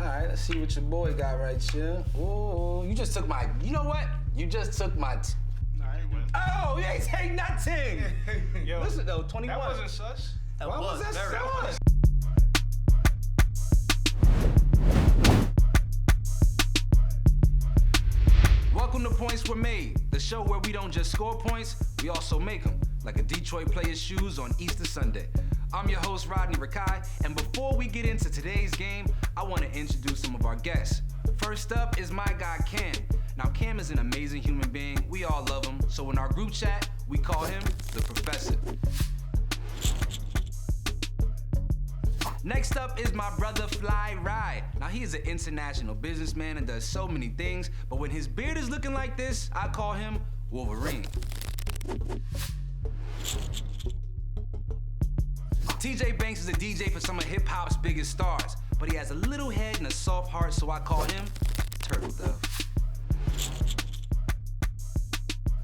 All right, let's see what your boy got right here. Ooh, you just took my, you know what? You just took my, oh, you ain't take nothing. Yo, listen though, 21. That wasn't sus. Why was that sus? Welcome to Points Were Made, the show where we don't just score points, we also make them, like a Detroit player's shoes on Easter Sunday. I'm your host, Rodney Rikai, and before we get into today's game, I want to introduce some of our guests. First up is my guy, Cam. Now, Cam is an amazing human being. We all love him, so in our group chat, we call him the Professor. Next up is my brother, Fly Rye. Now, he is an international businessman and does so many things, but when his beard is looking like this, I call him Wolverine. TJ Banks is a DJ for some of hip-hop's biggest stars, but he has a little head and a soft heart, so I call him Turtle Dove.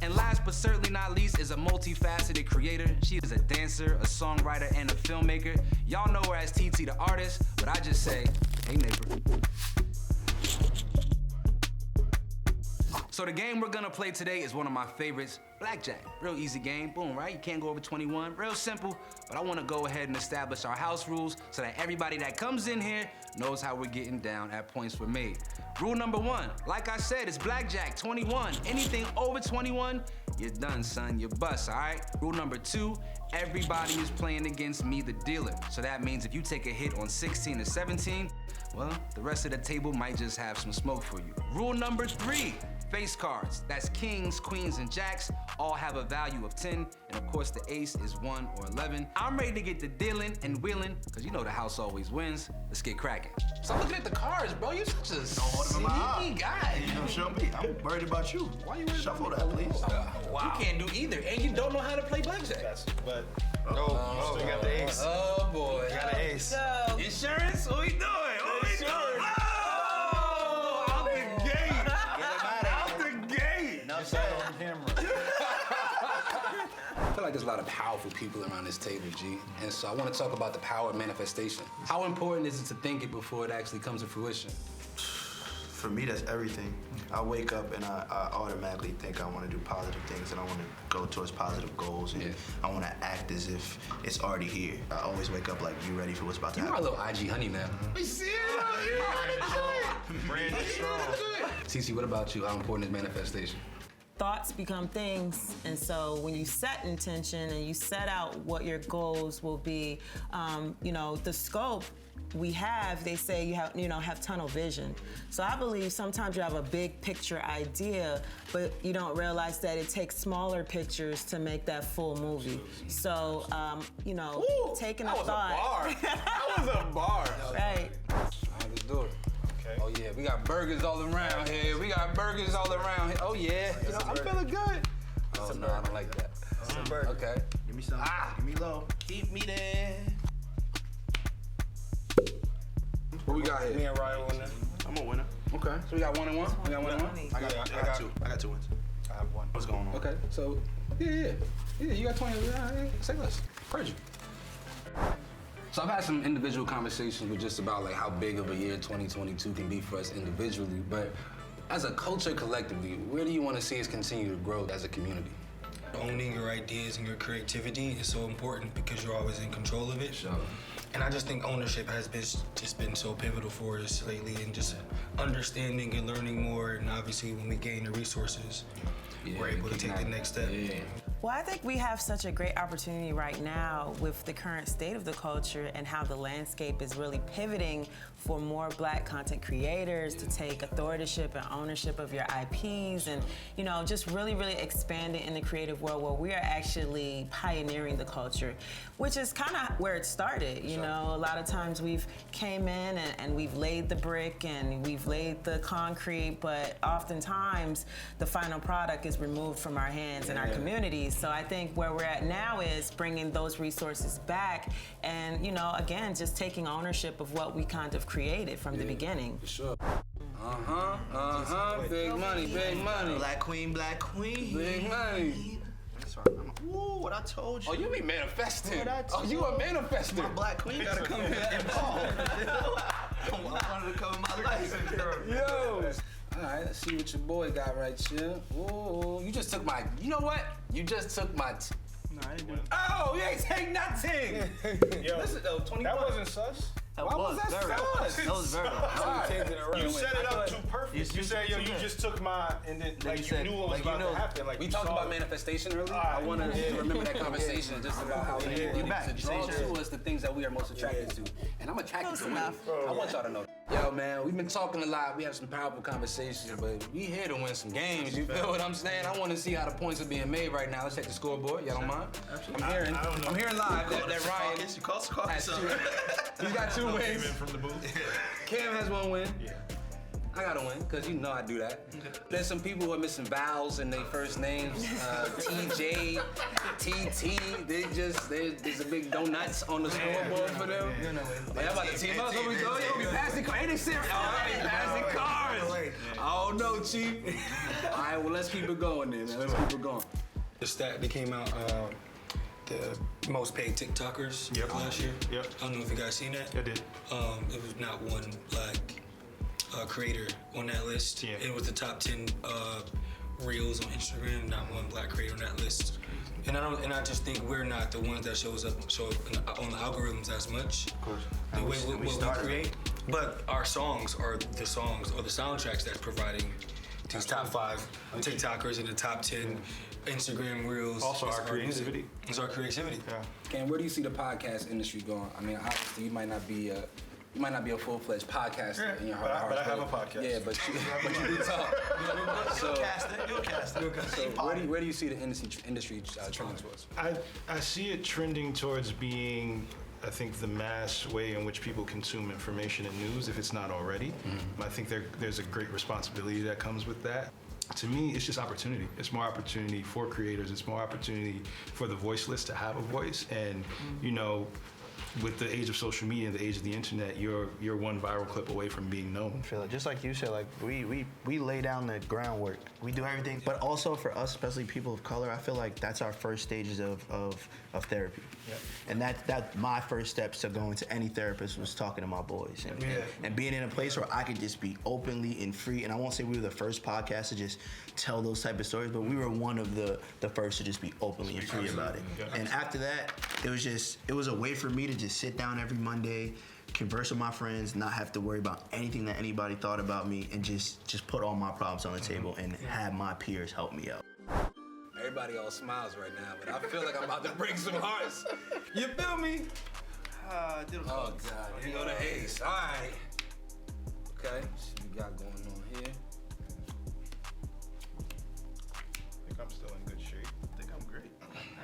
And last but certainly not least is a multifaceted creator. She is a dancer, a songwriter, and a filmmaker. Y'all know her as TT the artist, but I just say, hey neighbor. So the game we're gonna play today is one of my favorites, Blackjack. Real easy game, boom, right? You can't go over 21, real simple, but I wanna go ahead and establish our house rules so that everybody that comes in here knows how we're getting down at Points Were Made. Rule number 1, like I said, it's Blackjack, 21. Anything over 21, you're done, son, you bust, all right? Rule number 2, everybody is playing against me, the dealer. So that means if you take a hit on 16 or 17, well, the rest of the table might just have some smoke for you. Rule number 3, face cards. That's kings, queens, and jacks. All have a value of 10, and of course the ace is 1 or 11. I'm ready to get the dealing and wheeling, because you know the house always wins. Let's get cracking. Stop looking at the cards, bro. You're such a sneaky guy. You don't show me. I'm worried about you. Why you worried Shuffle about that, me? please. Wow. You can't do either, and you don't know how to play blackjack. But you got the ace. Oh boy. You got an ace. Insurance? What we doing? What we doing? Oh, out the gate. Out the gate. Now say on camera. I feel like there's a lot of powerful people around this table, G. And so I want to talk about the power of manifestation. How important is it to think it before it actually comes to fruition? For me, that's everything. I wake up and I automatically think I want to do positive things and I want to go towards positive goals and I want to act as if it's already here. I always wake up like, you ready for what's about to happen? You are a little IG honey now. We see it! Brand strong. TC, what about you? How important is manifestation? Thoughts become things, and so when you set intention and you set out what your goals will be, the scope we have, they say you have tunnel vision. So I believe sometimes you have a big picture idea, but you don't realize that it takes smaller pictures to make that full movie. So, Ooh, taking a that was thought. That was a bar. Right. All right, let's do it. Okay. Oh yeah, we got burgers all around here. We got burgers all around here. Oh yeah, I'm feeling good. Oh no, I don't like that. Okay. Give me some. Give me low. Keep me there. What we got Me here? and Ryan won that. I'm a winner. Okay, so we got 1 and 1. We got 1 and 1. I got two. I got 2 wins. I have one. What's going on? Okay, so yeah, you got 20. Say less. Heard you. So I've had some individual conversations with just about like how big of a year 2022 can be for us individually, but as a culture collectively, where do you want to see us continue to grow as a community? Owning your ideas and your creativity is so important because you're always in control of it. Sure. And I just think ownership has been so pivotal for us lately, and just understanding and learning more. And obviously, when we gain the resources, we're able to take the next step. Yeah. Well, I think we have such a great opportunity right now with the current state of the culture and how the landscape is really pivoting for more Black content creators to take authorship and ownership of your IPs and, just really, really expanding in the creative world where we are actually pioneering the culture, which is kind of where it started. You know, a lot of times we've came in and we've laid the brick and we've laid the concrete, but oftentimes the final product is removed from our hands and our communities. So I think where we're at now is bringing those resources back and, again, just taking ownership of what we kind of created from the beginning. For sure. Big money, big money. Black queen, black queen. Big money. Ooh, what I told you. Oh, you be manifesting. What I Oh, you a told manifester. My black queen gotta come here and ball. I wanted to cover my life. Yo. All right, let's see what your boy got right here. Ooh, you just took my. You know what? You just took my. No, I didn't do it. Oh, you ain't take nothing. Yo, Listen, though, 21. that wasn't sus. Why was that sus? That was very. You set it up too perfect. You said, yo, you just took my, and then like you knew what was about to happen. Like We you talked saw about it. manifestation earlier. I want to remember that conversation just about how we need to draw to us the things that we are most attracted to. And I'm attracted to women. I want y'all to know. Yo, man, we've been talking a lot. We have some powerful conversations, but we here to win some games. You feel what I'm saying? I want to see how the points are being made right now. Let's check the scoreboard. Y'all don't mind? I'm hearing live that Ryan You call has two. He's got 2 wins. From the booth. Cam has 1 win. Yeah. I gotta win, because you know I do that. There's some people who are missing vowels in their first names. TJ, TT, there's a big donuts on the scoreboard for them. Like, I'm about to team up. So we go, yo, we passing cards. Ain't they serious? Oh, they passing cards. Oh, no, Chief. All right, well, let's keep it going then, man. Let's keep it going. The stat that came out, the most paid TikTokers last year. Yep. I don't know if you guys seen that. I did. It was not one black creator on that list. Yeah. It was the top 10 reels on Instagram. Not one black creator on that list. And I just think we're not the ones that show up on the algorithms as much. Of course. The way what we create. But our songs are the songs or the soundtracks that's providing these top 5 TikTokers in the top 10 Instagram reels. Also It's our creativity. It's our creativity. Yeah. Cam, where do you see the podcast industry going? I mean, obviously, you might not be a full-fledged podcaster in your heart. But I have a podcast. Yeah, but you do talk. So, You'll cast it. so where do you see the industry trending towards? I see it trending towards being, I think, the mass way in which people consume information and news, if it's not already. I think there's a great responsibility that comes with that. To me, it's just opportunity. It's more opportunity for creators. It's more opportunity for the voiceless to have a voice. And, you know, with the age of social media and the age of the internet, you're one viral clip away from being known. Feel it. Just like you said, like we lay down the groundwork. We do everything. But also for us, especially people of color, I feel like that's our first stages of therapy. Yep. And that's my first steps to going to any therapist was talking to my boys and being in a place where I could just be openly and free. And I won't say we were the first podcast to just tell those type of stories, but we were one of the first to just be openly and free about it. Yeah. And after that, it was a way for me to just sit down every Monday, converse with my friends, not have to worry about anything that anybody thought about me, and just put all my problems on the table and have my peers help me out. Everybody all smiles right now, but I feel like I'm about to break some hearts. You feel me? Oh, God. Here go the ace. All right. Okay. So we got going on here. I think I'm still in good shape. I think I'm great.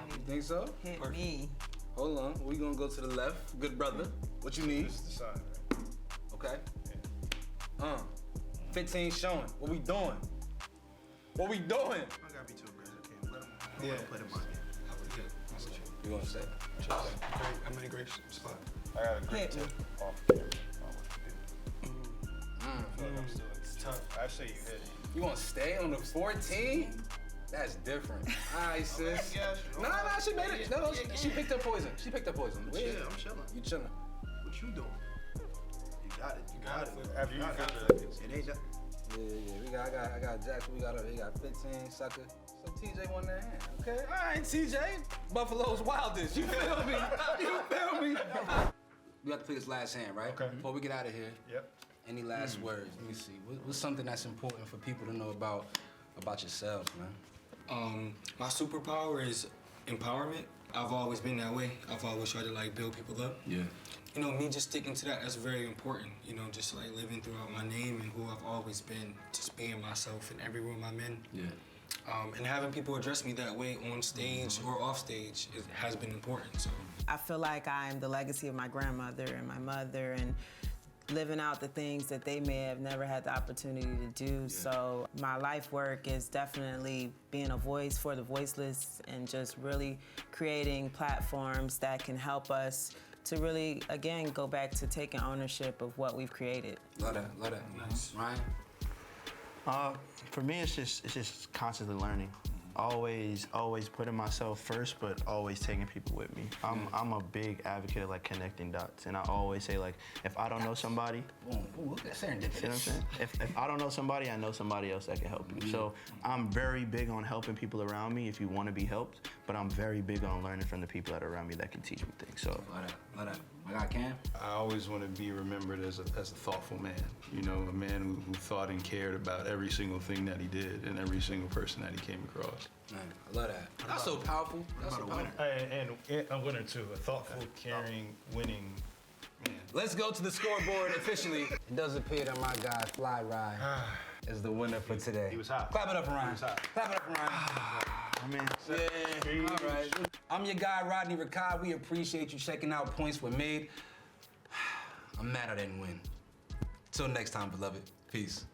You think so? Hit me. Hold on. We gonna go to the left. Good brother. What you need? This is the side, right? Okay. 15 showing. What we doing? What we doing? I gotta be too aggressive. Let him put him on. You gonna say? I'm in a great spot. I got a great Hit me. tip off camera on what to do. I feel like I'm still in tough. I say you hit it. You wanna stay on the 14? That's different. All right, sis. No, she made it. No, she picked up poison. She picked up poison. Yeah, I'm chilling. You chilling. What you doing? You got it. You got it. After you It ain't that. Yeah. I got Jack. We got 15, sucker. So TJ won that hand. Okay. All right, TJ. Buffalo's wildest. You feel me? You feel me? We have to play this last hand, right? Okay. Before we get out of here. Yep. Any last words? Let me see. What's something that's important for people to know about yourselves, man? My superpower is empowerment. I've always been that way. I've always tried to like build people up. Yeah. You know, me just sticking to that, that's very important. You know, just like living throughout my name and who I've always been, just being myself in every room I'm in. Yeah. And having people address me that way on stage or off stage has been important. So I feel like I'm the legacy of my grandmother and my mother, and living out the things that they may have never had the opportunity to do. Yeah. So my life work is definitely being a voice for the voiceless and just really creating platforms that can help us to really, again, go back to taking ownership of what we've created. Love that. Nice. Ryan? For me, it's just constantly learning. Always putting myself first, but always taking people with me. I'm a big advocate of like connecting dots, and I always say like, if I don't know somebody, Boom. Ooh, that's serendipitous. see what I'm saying? If I don't know somebody, I know somebody else that can help you. So I'm very big on helping people around me if you want to be helped, but I'm very big on learning from the people that are around me that can teach me things. So. Love that. My guy Cam? I always want to be remembered as a thoughtful man. You know, a man who thought and cared about every single thing that he did and every single person that he came across. Man, I love that. That's so powerful. That's so powerful. And a winner too, a thoughtful, caring, winning man. Let's go to the scoreboard officially. It does appear that my guy Fly Ride is the winner for today. He was hot. Clap it up for Ryan. He was hot. Clap it up for Ryan. I mean, Yeah, all right. I'm your guy, Rodney Rikai. We appreciate you checking out Points Were Made. I'm mad I didn't win. Till next time, beloved. Peace.